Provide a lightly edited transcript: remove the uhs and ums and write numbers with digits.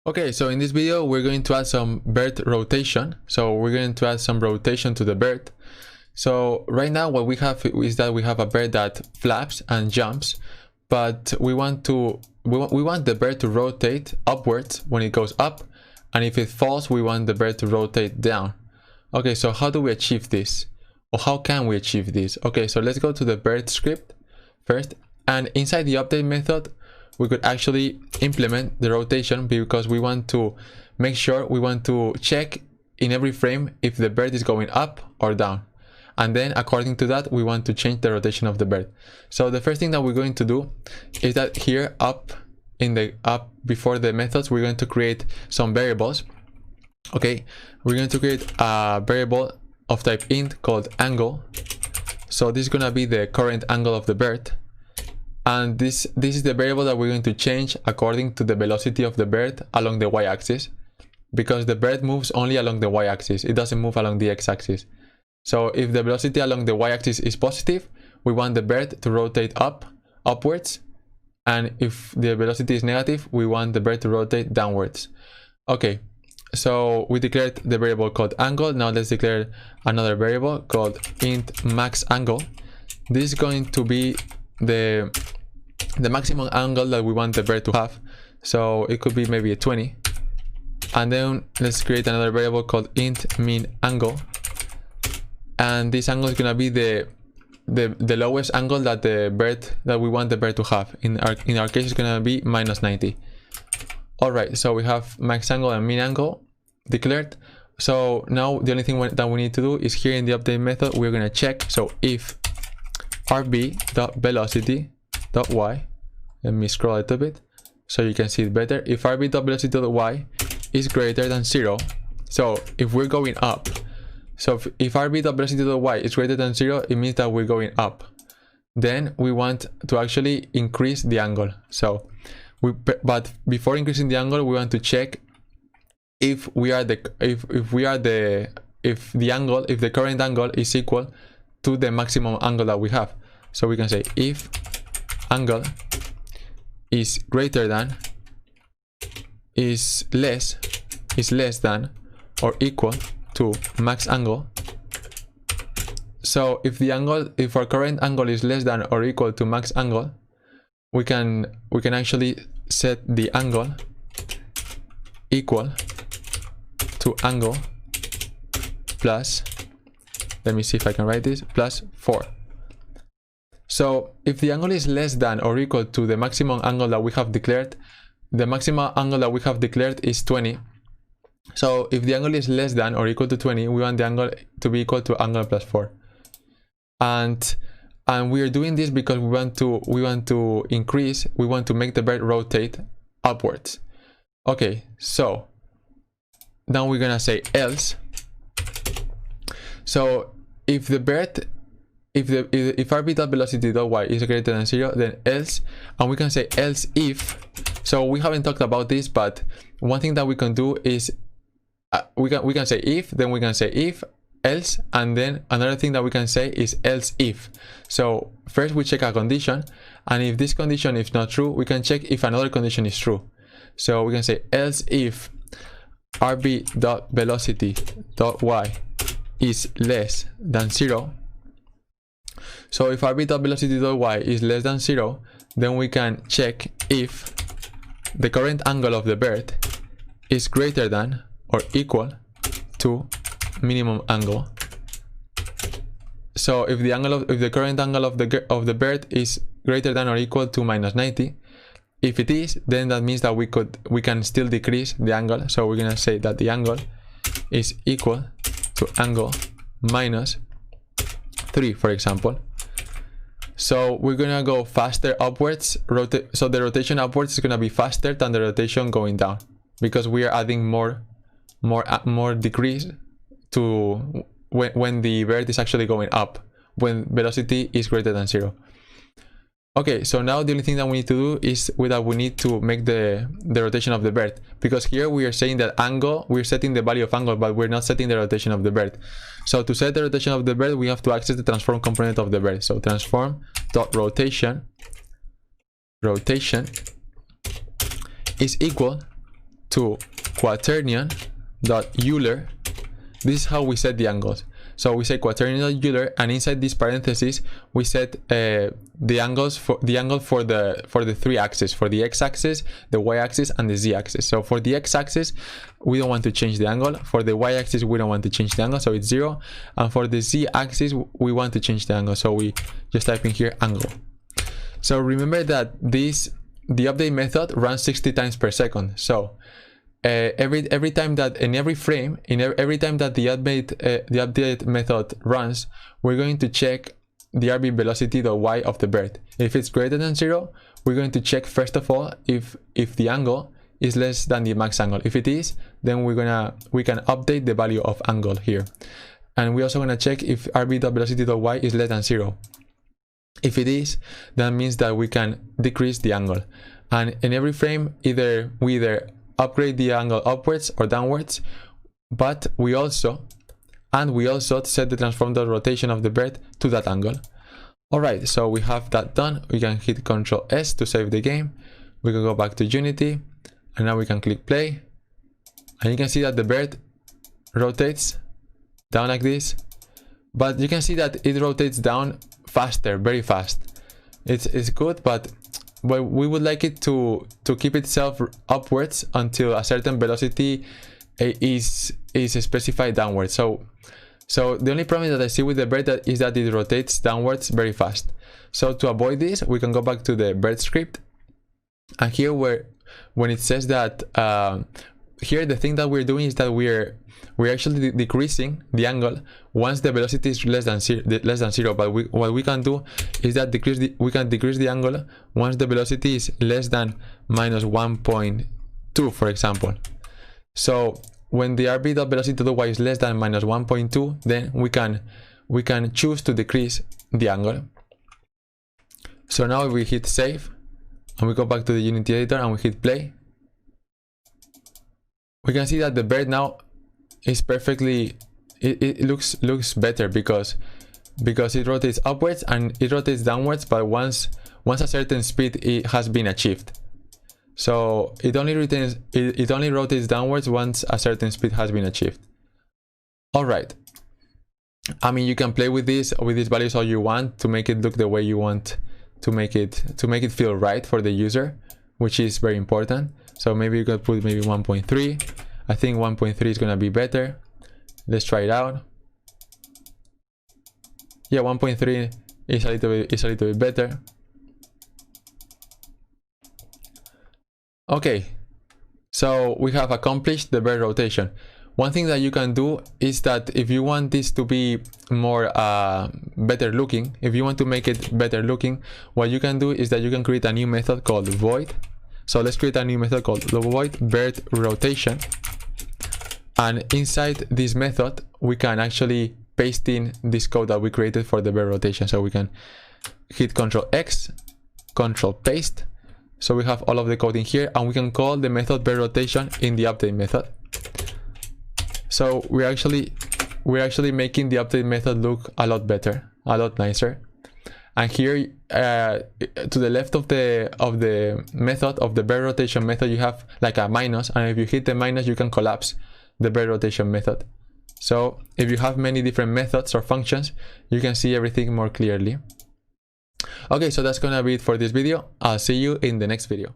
Okay, so in this video, we're going to add some bird rotation. So we're going to add some rotation to the bird. So right now what we have is that we have a bird that flaps and jumps, but we want the bird to rotate upwards when it goes up, and if it falls, we want the bird to rotate down. Okay, so how do we achieve this? Or how can we achieve this? Okay, so let's go to the bird script first, and inside the update method, we could actually implement the rotation because we want to make sure, we want to check in every frame if the bird is going up or down. And then according to that, we want to change the rotation of the bird. So the first thing that we're going to do is that here up before the methods, we're going to create some variables. Okay, we're going to create a variable of type int called angle. So this is going to be the current angle of the bird. And this is the variable that we're going to change according to the velocity of the bird along the y-axis, because the bird moves only along the y-axis. It doesn't move along the x-axis. So if the velocity along the y-axis is positive, we want the bird to rotate upwards. And if the velocity is negative, we want the bird to rotate downwards. Okay, so we declared the variable called angle. Now let's declare another variable called int max angle. This is going to be the maximum angle that we want the bird to have. So it could be maybe a 20. And then let's create another variable called int mean angle. And this angle is going to be the lowest angle that we want the bird to have. In our case, it's going to be -90. All right, so we have max angle and mean angle declared. So now the only thing that we need to do is here in the update method, we're going to check. So if rb.velocity.y, let me scroll a little bit so you can see it better. If rb.velocity.y is greater than 0, so if we're going up, so if rb.velocity.y is greater than 0, it means that we're going up. Then we want to actually increase the angle. So but before increasing the angle, we want to check if the current angle is equal to the maximum angle that we have. So we can say if angle is greater than, is less than or equal to max angle. So if our current angle is less than or equal to max angle, we can actually set the angle equal to angle plus, let me see if I can write this, plus 4. So if the angle is less than or equal to the maximum angle that we have declared, the maximum angle that we have declared is 20. So if the angle is less than or equal to 20, we want the angle to be equal to angle plus 4. And we are doing this because we want to make the bird rotate upwards. Okay, so now we're gonna say else. So if rb.velocity.y is greater than 0, then else, and we can say else if. So we haven't talked about this, but one thing that we can do is we can say if, then we can say if, else, and then another thing that we can say is else if. So first we check a condition, and if this condition is not true, we can check if another condition is true. So we can say else if rb.velocity.y is less than 0. So if rb.velocity.y is less than 0, then we can check if the current angle of the bird is greater than or equal to minimum angle. So if the current angle of the bird is greater than or equal to -90, if it is, then that means that we can still decrease the angle. So we're gonna say that the angle is equal to angle -3, for example. So we're gonna go faster upwards. So the rotation upwards is gonna be faster than the rotation going down, because we are adding more decrease to when the bird is actually going up, when velocity is greater than 0. Okay, so now the only thing that we need to do is we need to make the rotation of the bird, because here we are saying that angle, we're setting the value of angle, but we're not setting the rotation of the bird. So to set the rotation of the bird, we have to access the transform component of the bird. So transform.rotation is equal to quaternion.euler. This is how we set the angles. So we say quaternion.euler, and inside this parentheses we set the angles for the three axes, for the x-axis, the y-axis, and the z-axis. So for the x-axis we don't want to change the angle. For the y-axis we don't want to change the angle, so it's 0. And for the z-axis we want to change the angle, so we just type in here angle. So remember that the update method runs 60 times per second. So every time that in every frame, every time that the update method runs, we're going to check the RB velocity.y of the bird. If it's greater than 0, we're going to check first of all if the angle is less than the max angle. If it is, then we can update the value of angle here. And we're also gonna check if RB.velocity.y is less than 0. If it is, that means that we can decrease the angle. And in every frame, we either upgrade the angle upwards or downwards, but we also set the transformed rotation of the bird to that angle. Alright, so we have that done. We can hit Ctrl S to save the game. We can go back to Unity, and now we can click play, and you can see that the bird rotates down like this, but you can see that it rotates down faster, very fast. It's good, but we would like it to keep itself upwards until a certain velocity is specified downwards. So the only problem that I see with the bird is that it rotates downwards very fast. So to avoid this, we can go back to the bird script, and here when it says that here the thing that we're doing is that we're actually decreasing the angle once the velocity is less than 0. But what we can do is that we can decrease the angle once the velocity is less than minus 1.2, for example. So when the RB.velocity.y is less than minus 1.2, then we can choose to decrease the angle. So now if we hit save and we go back to the Unity editor and we hit play, we can see that the bird now is perfectly, it looks better because it rotates upwards and it rotates downwards, but once a certain speed has been achieved. So it only rotates downwards once a certain speed has been achieved. Alright, I mean, you can play with these values all you want to make it look the way you want, to make it feel right for the user, which is very important. So maybe you could put maybe 1.3. I think 1.3 is gonna be better. Let's try it out. Yeah, 1.3 is a little bit better. Okay, so we have accomplished the bird rotation. One thing that you can do is that if you want this to be more better looking, if you want to make it better looking, what you can do is that you can create a new method called void. So let's create a new method called void bird rotation, and inside this method we can actually paste in this code that we created for the bird rotation. So we can hit Ctrl X, Ctrl paste, so we have all of the code in here, and we can call the method bird rotation in the update method. So we're actually making the update method look a lot better, a lot nicer. And here to the left of the method, of the bird rotation method, you have like a minus, and if you hit the minus you can collapse the bird rotation method. So if you have many different methods or functions, you can see everything more clearly. Okay, so that's gonna be it for this video. I'll see you in the next video.